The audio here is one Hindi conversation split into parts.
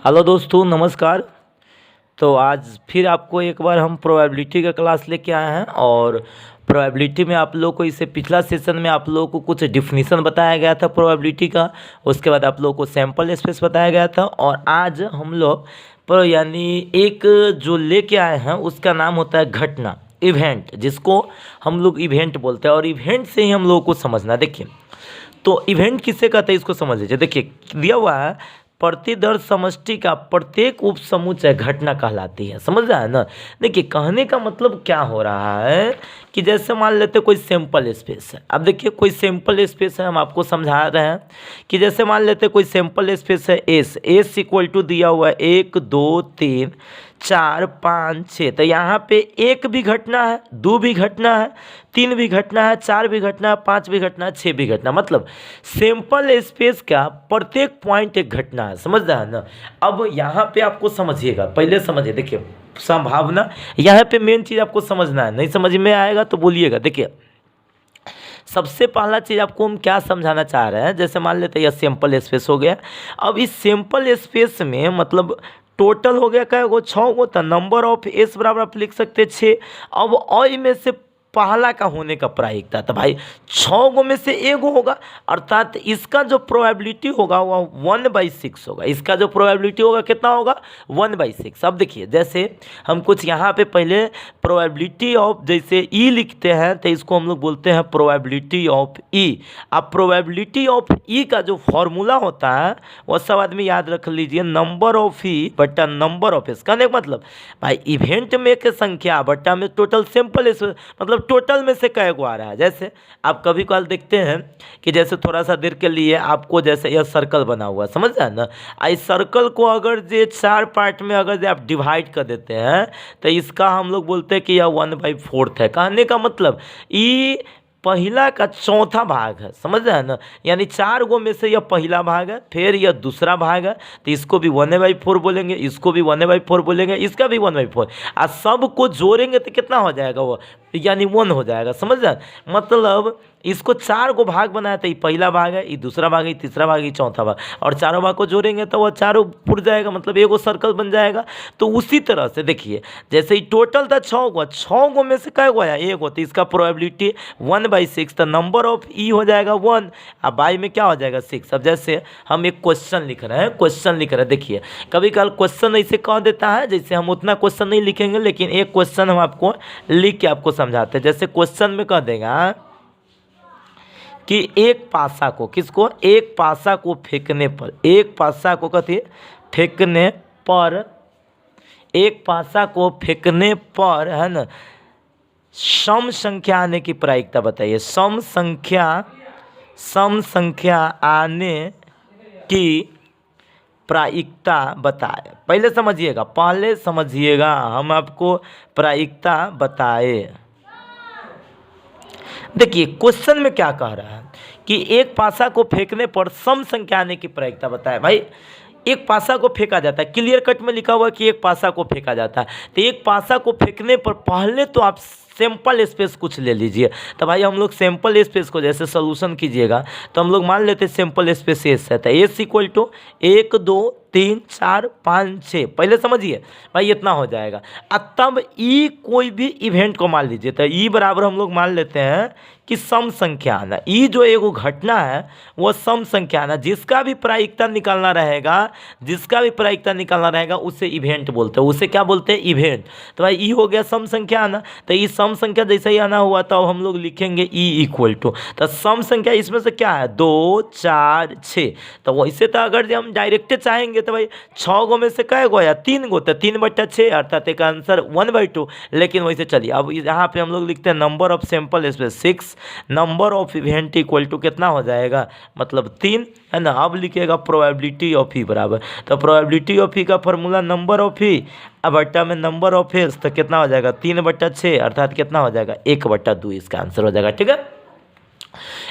हेलो दोस्तों, नमस्कार। तो आज फिर आपको एक बार हम प्रोबेबिलिटी का क्लास लेके आए हैं और प्रोबेबिलिटी में आप लोग को इससे पिछला सेशन में आप लोगों को कुछ डिफिनीसन बताया गया था प्रोबेबिलिटी का। उसके बाद आप लोगों को सैम्पल स्पेस बताया गया था और आज हम लोग पर यानी एक जो लेके आए हैं उसका नाम होता है घटना, इवेंट, जिसको हम लोग इवेंट बोलते हैं। और इवेंट से ही हम लोगों को समझना, देखिए तो इवेंट किसे कहते हैं इसको समझ लीजिए। देखिए दिया हुआ है प्रतिदर्श समष्टि का प्रत्येक उप समुच्चय घटना कहलाती है। समझ रहा है ना। देखिए कहने का मतलब क्या हो रहा है कि जैसे मान लेते कोई सैंपल स्पेस है। अब देखिए कोई सैंपल स्पेस है, हम आपको समझा रहे हैं कि जैसे मान लेते कोई सैंपल स्पेस है एस इक्वल टू दिया हुआ है 1 2 3 4 5 6। तो यहाँ पे एक भी घटना है, दो भी घटना है, तीन भी घटना है, चार भी घटना है, पांच भी घटना है, छः भी घटना। मतलब सैंपल स्पेस का प्रत्येक पॉइंट एक घटना है। समझ रहा है ना। अब यहाँ पे आपको समझिएगा, पहले समझिए। देखिए संभावना, यहाँ पे मेन चीज़ आपको समझना है। नहीं समझ में आएगा तो बोलिएगा। देखिए सबसे पहला चीज़ आपको हम क्या समझाना चाह रहे हैं, जैसे मान लेते हैं यह सैंपल स्पेस हो गया। अब इस सैंपल स्पेस में मतलब टोटल हो गया क्या गो, 6 गो। तो नंबर ऑफ एस बराबर आप लिख सकते हैं 6। अब और में से पहला का होने का प्रायिकता, तो भाई 6 गो में से एगो होगा, अर्थात इसका जो प्रोबेबिलिटी होगा वह 1/6 होगा। इसका जो प्रोबेबिलिटी होगा कितना होगा, 1/6। अब देखिए जैसे हम कुछ यहाँ पे पहले प्रोबेबिलिटी ऑफ जैसे ई लिखते हैं तो इसको हम लोग बोलते हैं प्रोबेबिलिटी ऑफ ई। अब प्रोबेबिलिटी ऑफ ई का जो फॉर्मूला होता है वह सब आदमी याद रख लीजिए, नंबर ऑफ ई बटा नंबर ऑफ एस। कहने का मतलब भाई इवेंट में के संख्या बटा में टोटल सैंपल, मतलब टोटल में से कै गो आ रहा है। जैसे आप कभी कभार देखते हैं कि जैसे थोड़ा सा देर के लिए आपको जैसे यह सर्कल बना हुआ, समझ रहे हैं ना। इस सर्कल को अगर जो 4 पार्ट में अगर आप डिवाइड कर देते हैं तो इसका हम लोग बोलते हैं कि यह 1/4 है। कहने का मतलब ये पहला का चौथा भाग है। समझ रहे हैं ना। यानी 4 गो में से यह पहला भाग है, फिर यह दूसरा भाग है, तो इसको भी 1/4 बोलेंगे, इसको भी 1/4 बोलेंगे, इसका भी 1/4। और सब को जोड़ेंगे तो कितना हो जाएगा वो, यानी 1 हो जाएगा। समझ रहे हैं। मतलब इसको 4 गो भाग बनाया तो ये पहला भाग है, ये दूसरा भाग है, ये तीसरा भाग है, ये चौथा भाग, और चारों भाग को जोड़ेंगे तो वह चारों पुर जाएगा, मतलब एगो सर्कल बन जाएगा। तो उसी तरह से देखिए जैसे ही टोटल था 6 गो में से कै गो आया, एक होती, इसका प्रोबेबिलिटी 1/6। तो नंबर ऑफ ई हो जाएगा 1, अब बाई में क्या हो जाएगा 6। अब जैसे हम एक क्वेश्चन लिख रहे हैं, देखिए कभी कल क्वेश्चन ऐसे कह देता है, जैसे हम उतना क्वेश्चन नहीं लिखेंगे लेकिन एक क्वेश्चन हम आपको लिख के आपको समझाते हैं। जैसे क्वेश्चन में कह देगा कि एक पासा को, किसको, एक पासा को फेंकने पर, एक पासा को कहते फेंकने पर, एक पासा को फेंकने पर है ना सम संख्या आने की प्रायिकता बताइए। सम संख्या आने की प्रायिकता बताए। पहले समझिएगा, हम आपको प्रायिकता बताए। देखिए क्वेश्चन में क्या कह रहा है कि एक पासा को फेंकने पर सम संख्या आने की प्रायिकता बताए। भाई एक पासा को फेंका जाता है, क्लियर कट में लिखा हुआ है कि एक पासा को फेंका जाता है। तो एक पासा को फेंकने पर पहले तो आप सैंपल स्पेस कुछ ले लीजिए। तो भाई हम लोग सैंपल स्पेस को जैसे सोल्यूशन कीजिएगा तो हम लोग मान लेते हैं सैंपल स्पेस एस है, तो एस इक्वल टू 1 2 3 4 5 6। पहले समझिए भाई इतना हो जाएगा। अब तब ई कोई भी इवेंट को मान लीजिए, तो ई बराबर हम लोग मान लेते हैं कि सम संख्या आना। ई जो एगो घटना है वो सम संख्या आना, जिसका भी प्रायिकता निकालना रहेगा उसे इवेंट बोलते हैं। उसे क्या बोलते हैं, इवेंट। तो भाई ई हो गया सम संख्या आना। तो ई सम संख्या जैसे ही आना हुआ तो हम लोग लिखेंगे ई इक्वल टू, तो सम संख्या इसमें से क्या है 2 4 6। तो वैसे तो अगर हम डायरेक्ट चाहेंगे तो भाई 6 गो में से कै गो आया, 3 गो, तो 3/6 अर्थात एक आंसर 1/2। लेकिन वैसे चलिए अब यहाँ पे हम लोग लिखते हैं number of sample space 6, number of event equal to कितना हो जाएगा, मतलब 3 है ना। अब लिखिएगा प्रोबेबिलिटी ऑफ ई बराबर, तो प्रोबेबिलिटी ऑफ ई का फॉर्मूला नंबर ऑफ ई बट्टा में नंबर ऑफ एस, तो कितना हो जाएगा 3/6 अर्थात कितना हो जाएगा 1/2। इसका आंसर हो जाएगा। ठीक है।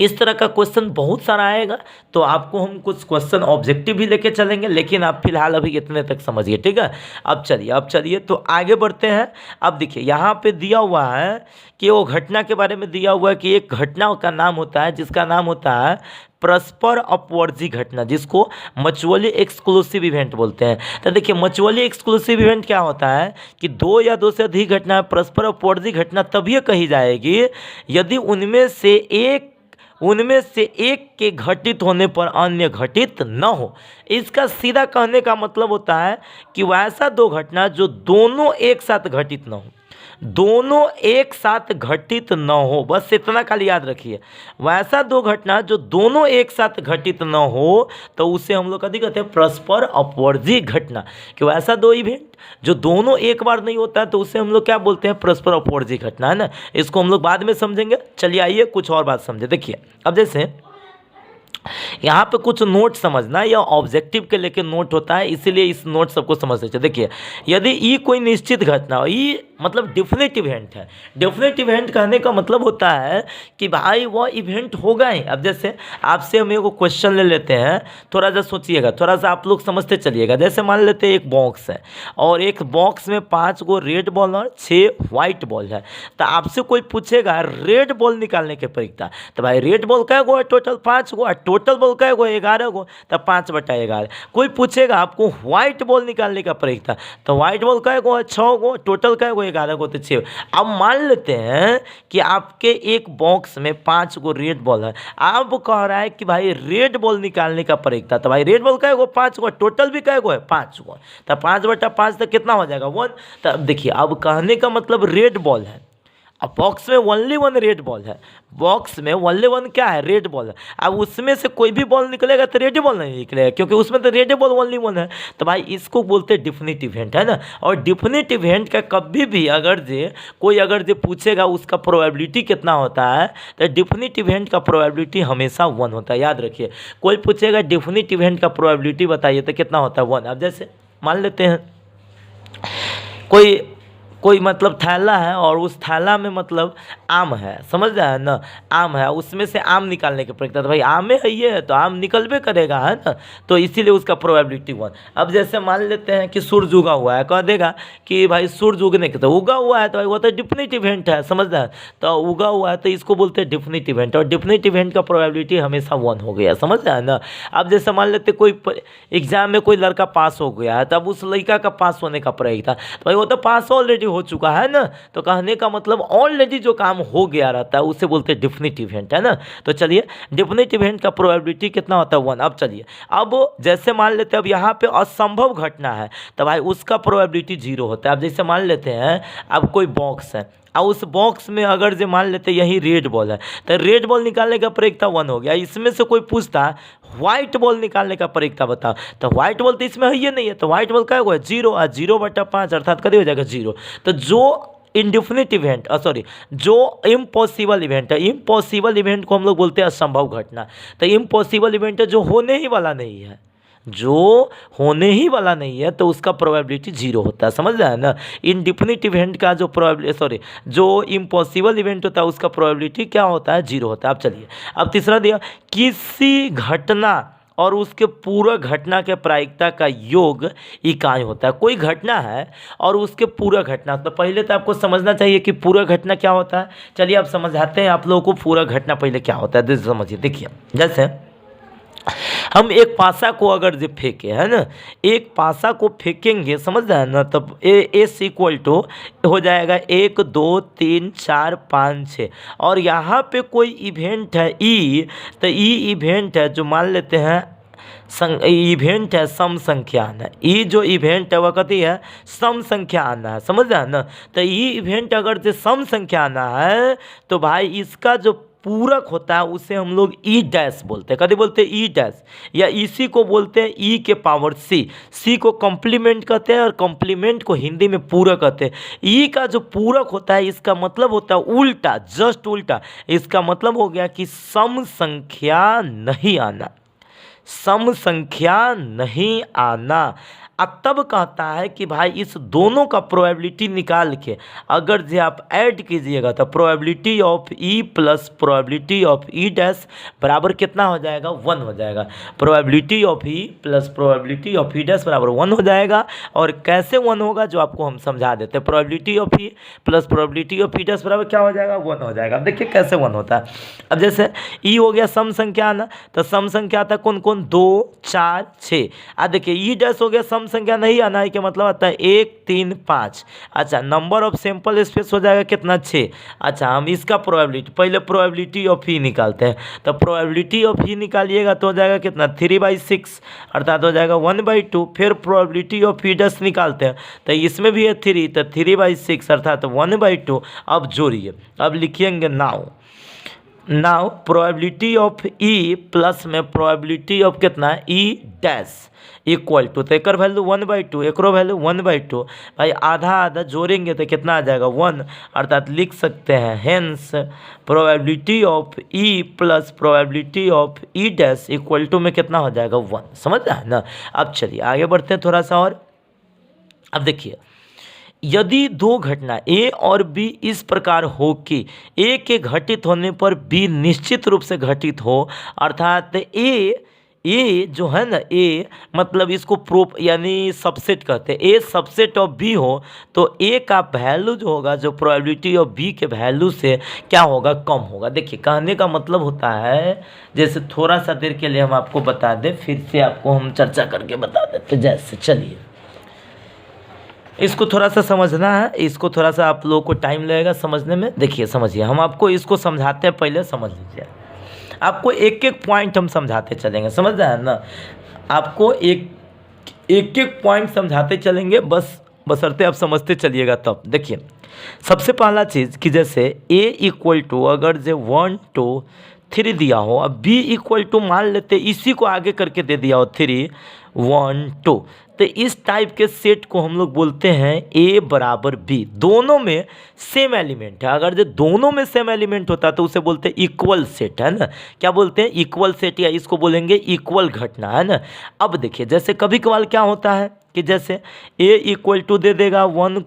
इस तरह का क्वेश्चन बहुत सारा आएगा, तो आपको हम कुछ क्वेश्चन ऑब्जेक्टिव भी लेके चलेंगे, लेकिन आप फिलहाल अभी इतने तक समझिए। ठीक है। अब चलिए तो आगे बढ़ते हैं। अब देखिए यहाँ पे दिया हुआ है कि वो घटना के बारे में दिया हुआ है कि एक घटना का नाम होता है जिसका नाम होता है परस्पर अपवर्जी घटना, जिसको म्यूचुअली एक्सक्लूसिव इवेंट बोलते हैं। तो देखिए म्यूचुअली एक्सक्लूसिव इवेंट क्या होता है कि दो या दो से अधिक घटना परस्पर अपवर्जी घटना तभी कही जाएगी यदि उनमें से एक के घटित होने पर अन्य घटित न हो। इसका सीधा कहने का मतलब होता है कि वैसा दो घटना जो दोनों एक साथ घटित न हो, दोनों एक साथ घटित न हो, बस इतना खाली याद रखिए। वैसा दो घटना जो दोनों एक साथ घटित न हो तो उसे हम लोग कभी कहते हैं परस्पर अपवर्जी घटना। कि वैसा दो इवेंट जो दोनों एक बार नहीं होता है तो उसे हम लोग क्या बोलते हैं, परस्पर अपवर्जी घटना, है ना। इसको हम लोग बाद में समझेंगे। चलिए आइए कुछ और बात समझे। देखिए अब जैसे यहाँ पे कुछ नोट समझना, यह ऑब्जेक्टिव के लेके नोट होता है, इसीलिए इस नोट सबको समझ सकते। देखिए यदि ई कोई निश्चित घटना हो, ई मतलब डेफिनेट इवेंट है। डेफिनेट इवेंट कहने का मतलब होता है कि भाई वह इवेंट होगा ही। अब जैसे आपसे हम एगो क्वेश्चन ले लेते हैं, थोड़ा सा सोचिएगा, थोड़ा सा आप लोग समझते चलिएगा। जैसे मान लेते हैं एक बॉक्स है और एक बॉक्स में 5 गो रेड बॉल और 6 व्हाइट बॉल है। तो आपसे कोई पूछेगा रेड बॉल निकालने के परीक्षा, तो भाई रेड बॉल कै गो है, टोटल 5 गो, टोटल बॉल कै गो, 11 गो, तो 5/11। कोई पूछेगा आपको व्हाइट बॉल निकालने का परीक्षा, तो व्हाइट बॉल कै गो है, 6 गो, टोटल कै गो, 11 गो, तो 6। अब मान लेते हैं कि आपके एक बॉक्स में 5 गो रेड बॉल है। अब कह रहा है कि भाई रेड बॉल निकालने का परीक्षा, तो भाई रेड बॉल कै गो, 5 गो, टोटल भी कै गो है, 5 गो, तो 5/5 तो कितना हो जाएगा, 1। तो अब देखिए अब कहने का मतलब रेड बॉल है, अब बॉक्स में ओनली 1 रेड बॉल है, बॉक्स में ओनली 1 क्या है, रेड बॉल है। अब उसमें से कोई भी बॉल निकलेगा तो रेड बॉल नहीं निकलेगा, क्योंकि उसमें तो रेड बॉल ओनली 1 है। तो भाई इसको बोलते हैं डिफिनिट इवेंट, है ना। और डिफिनिट इवेंट का कभी भी अगर कोई पूछेगा उसका प्रोबेबिलिटी कितना होता है, तो डिफिनिट इवेंट का प्रोबेबिलिटी हमेशा 1 होता है, याद रखिए। कोई पूछेगा डिफिनिट इवेंट का प्रोबेबिलिटी बताइए, तो कितना होता है, 1। अब जैसे मान लेते हैं कोई मतलब थैला है और उस थैला में मतलब आम है, समझ रहा है ना, आम है, उसमें से आम निकालने की प्रक्रिया, तो भाई आम है ये तो आम निकलबे करेगा, है ना। तो इसीलिए उसका प्रोबेबिलिटी 1। अब जैसे मान लेते हैं कि सूरज उगा हुआ है, कह देगा कि भाई सूरज उगने के, तो उगा हुआ है तो भाई वो तो डिफिनिट इवेंट है, समझ रहा है। तो उगा हुआ है तो इसको बोलते हैं डिफिनिट इवेंट, और डिफिनिट इवेंट का प्रोबेबिलिटी हमेशा 1 हो गया, समझ रहा है ना। अब जैसे मान लेते कोई एग्जाम में कोई लड़का पास हो गया है, तब उस लड़का का पास होने का प्रक्रिया था, तो भाई वो तो पास ऑलरेडी हो चुका है ना। तो कहने का मतलब ऑलरेडी जो काम हो गया रहता है उसे बोलते हैं डिफिनिट इवेंट, है ना। तो चलिए डिफिनिट इवेंट का प्रोबेबिलिटी कितना होता है, 1। अब चलिए अब जैसे मान लेते हैं अब यहाँ पे असंभव घटना है, तो भाई उसका प्रोबेबिलिटी 0 होता है। अब जैसे मान लेते हैं अब कोई बॉक्स है और उस बॉक्स में अगर जो मान लेते हैं यही रेड बॉल है, तो रेड बॉल निकालने का प्रक्रिया 1 हो गया। इसमें से कोई पूछता व्हाइट बॉल निकालने का प्रक्रिया बताओ, तो व्हाइट बॉल तो इसमें है ही नहीं है, तो व्हाइट बॉल क्या हुआ, 0, 0/5 अर्थात कभी हो जाएगा 0। तो जो इनडिफिनिट इवेंट जो इम्पॉसिबल इवेंट है, इम्पॉसिबल इवेंट को हम लोग बोलते हैं असंभव घटना। तो इम्पॉसिबल इवेंट है जो होने ही वाला नहीं है, जो होने ही वाला नहीं है, तो उसका प्रोबेबिलिटी 0 होता है, समझ रहा है ना। इनडिफिनिट इवेंट का जो इम्पॉसिबल इवेंट होता है उसका प्रोबेबिलिटी क्या होता है, 0 होता है। अब चलिए अब तीसरा दिया, किसी घटना और उसके पूरा घटना के प्रायिकता का योग इकाई होता है। कोई घटना है और उसके पूरा घटना, तो पहले तो आपको समझना चाहिए कि पूरा घटना क्या होता है। चलिए आप समझाते हैं आप लोगों को पूरा घटना पहले क्या होता है, समझिए। देखिए जैसे हम एक पासा को अगर जो फेंके, है ना, एक पासा को फेंकेंगे, समझ रहे हैं ना, तब एस इक्वल टू हो जाएगा 1 2 3 4 5 6। और यहाँ पे कोई इवेंट है ई, तो ई इवेंट है जो मान लेते हैं इवेंट है सम संख्या आना। ई जो इवेंट है वह कथी है, सम संख्या आना है, समझ रहे हैं ना। तो ई इवेंट अगर जो सम संख्या आना है तो भाई इसका जो पूरक होता है उसे हम लोग ई डैश बोलते हैं। कभी बोलते हैं ई डैश, या इसी को बोलते हैं ई के पावर सी को कॉम्प्लीमेंट कहते हैं और कॉम्प्लीमेंट को हिंदी में पूरक कहते हैं। ई का जो पूरक होता है इसका मतलब होता है उल्टा, जस्ट उल्टा। इसका मतलब हो गया कि सम संख्या नहीं आना, सम संख्या नहीं आना। अब तब कहता है कि भाई इस दोनों का प्रोबेबिलिटी निकाल के अगर जो आप ऐड कीजिएगा तो probability of E plus probability of E dash बराबर कितना हो जाएगा, 1 हो जाएगा। Probability of E plus probability of E dash बराबर 1 हो जाएगा। और कैसे 1 होगा जो आपको हम समझा देते हैं। Probability of E plus probability of E dash बराबर क्या हो जाएगा, 1 हो जाएगा। अब देखिए कैसे 1 होता है। अब जैसे ई हो गया सम संख्या ना, तो सम संख्या आता कौन कौन, 2 4 6। अब देखिए ई डैश हो गया सम संख्या नहीं आना है, क्या मतलब आता है 1 3 5। अच्छा नंबर ऑफ सैंपल स्पेस हो जाएगा कितना, 6। अच्छा हम इसका प्रोबेबिलिटी, पहले प्रोबेबिलिटी ऑफ ई निकालते हैं। तो प्रोबेबिलिटी ऑफ ई निकालिएगा तो हो जाएगा कितना, 3/6 अर्थात हो जाएगा 1/2। फिर प्रोबेबिलिटी ऑफ ई डैश निकालते हैं तो इसमें भी है 3, तो 3/6 अर्थात 1/2। अब जोड़िए, अब लिखिएंगे now probability of E plus में प्रोबेबिलिटी ऑफ कितना है, ई डैश इक्वल टू, तो एक वैल्यू 1/2, एक वैल्यू 1/2। भाई आधा आधा जोड़ेंगे तो कितना आ जाएगा, 1, अर्थात लिख सकते हैं hence probability of E plus probability of E dash equal to में कितना हो जाएगा, 1। समझ रहे हैं ना। अब चलिए आगे बढ़ते हैं थोड़ा सा और। अब देखिए यदि दो घटना ए और बी इस प्रकार हो कि ए के घटित होने पर बी निश्चित रूप से घटित हो, अर्थात ए जो है ना, ए मतलब इसको प्रूफ यानी सबसेट कहते हैं, ए सबसेट ऑफ बी हो तो ए का वैल्यू जो होगा, जो प्रोबेबिलिटी ऑफ बी के वैल्यू से क्या होगा, कम होगा। देखिए कहने का मतलब होता है, जैसे थोड़ा सा देर के लिए हम आपको बता दें, फिर से आपको हम चर्चा करके बता देते। जैसे चलिए इसको थोड़ा सा समझना है, इसको थोड़ा सा आप लोगों को टाइम लगेगा समझने में। देखिए समझिए, हम आपको इसको समझाते हैं, पहले समझ लीजिए। आपको एक एक पॉइंट हम समझाते चलेंगे, समझ रहे हैं ना। आपको एक एक पॉइंट समझाते चलेंगे, बशर्ते आप समझते चलिएगा तब। देखिए सबसे पहला चीज़ कि जैसे ए इक्वल टू अगर जो 1 2 3 दिया हो, अब बी इक्वल टू मान लेते इसी को आगे करके दे दिया हो 3 1 2, तो इस टाइप के सेट को हम लोग बोलते हैं ए बराबर बी। दोनों में सेम एलिमेंट है, अगर जो दोनों में सेम एलिमेंट होता है तो उसे बोलते हैं इक्वल सेट, है ना। क्या बोलते हैं, इक्वल सेट, या इसको बोलेंगे इक्वल घटना, है ना। अब देखिए जैसे कभी कभार क्या होता है कि जैसे ए इक्वल टू दे देगा 1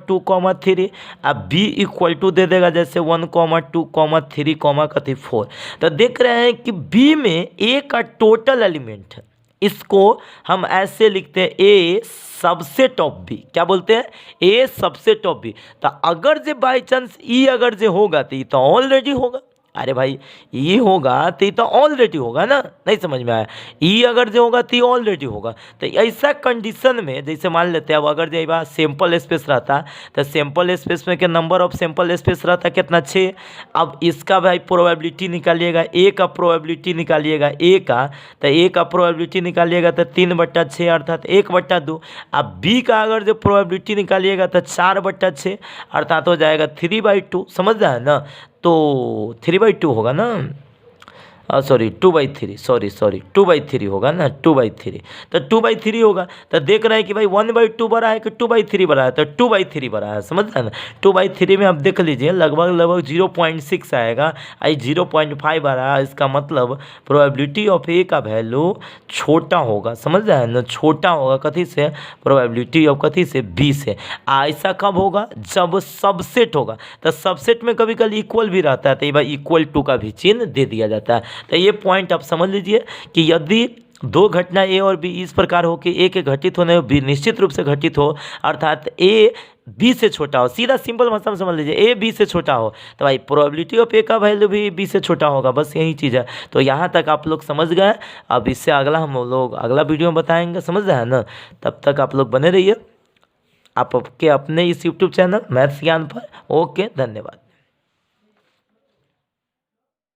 2 3, अब बी इक्वल टू दे देगा जैसे 1 2 3 4। तो देख रहे हैं कि बी में ए का टोटल एलिमेंट है, इसको हम ऐसे लिखते हैं ए सबसेट ऑफ बी। क्या बोलते हैं, ए सबसेट ऑफ बी। तो अगर जे बाई चांस ई अगर जे होगा तो ये तो ऑलरेडी होगा। अरे भाई ई होगा तो ये तो ऑलरेडी होगा ना, नहीं समझ में आया। ई अगर जो होगा तो ये ऑलरेडी होगा। तो ऐसा कंडीशन में जैसे मान लेते हैं, अब अगर जो बात सैंपल स्पेस रहता तो सैंपल स्पेस में क्या नंबर ऑफ सैंपल स्पेस रहता कितना, 6। अब इसका भाई प्रोबेबिलिटी निकालिएगा, ए का प्रोबेबिलिटी निकालिएगा, ए का तो ए का प्रोबेबिलिटी निकालिएगा तो 3/6 अर्थात 1/2। अब बी का अगर जो प्रोबेबिलिटी निकालिएगा तो 4/6 अर्थात हो जाएगा 3/2। समझ रहे हैं ना। तो 3/2 होगा ना, सॉरी 2/3, सॉरी 2/3 होगा ना, 2/3। तो 2/3 होगा। तो देख रहे हैं कि भाई 1/2 बड़ा है कि 2/3 बड़ा है, तो 2/3 बड़ा है। समझ रहे हैं ना। 2/3 में आप देख लीजिए लगभग 0.6 आएगा, आई 0.5 आ रहा है। इसका मतलब प्रोबेबिलिटी ऑफ ए का वैल्यू छोटा होगा। समझ रहे हैं ना, छोटा होगा कथी से, प्रोबेबिलिटी ऑफ कथी से, बी से। ऐसा कब होगा, जब सबसेट होगा। तो सबसेट में कभी कभी इक्वल भी रहता है, तो ये भाई इक्वल टू का भी चिन्ह दे दिया जाता है। तो ये पॉइंट आप समझ लीजिए कि यदि दो घटना ए और बी इस प्रकार हो कि ए के घटित होने में बी निश्चित रूप से घटित हो, अर्थात ए बी से छोटा हो, सीधा सिंपल मतलब समझ लीजिए, ए बी से छोटा हो, तो भाई प्रोबेबिलिटी ऑफ ए का वैल्यू भी बी से छोटा होगा। बस यही चीज़ है। तो यहाँ तक आप लोग समझ गए। अब इससे अगला हम लोग अगला वीडियो में बताएंगे, समझ रहे हैं ना। तब तक आप लोग बने रहिए आपके अपने इस यूट्यूब चैनल मैथ्स ज्ञान पर। ओके, धन्यवाद।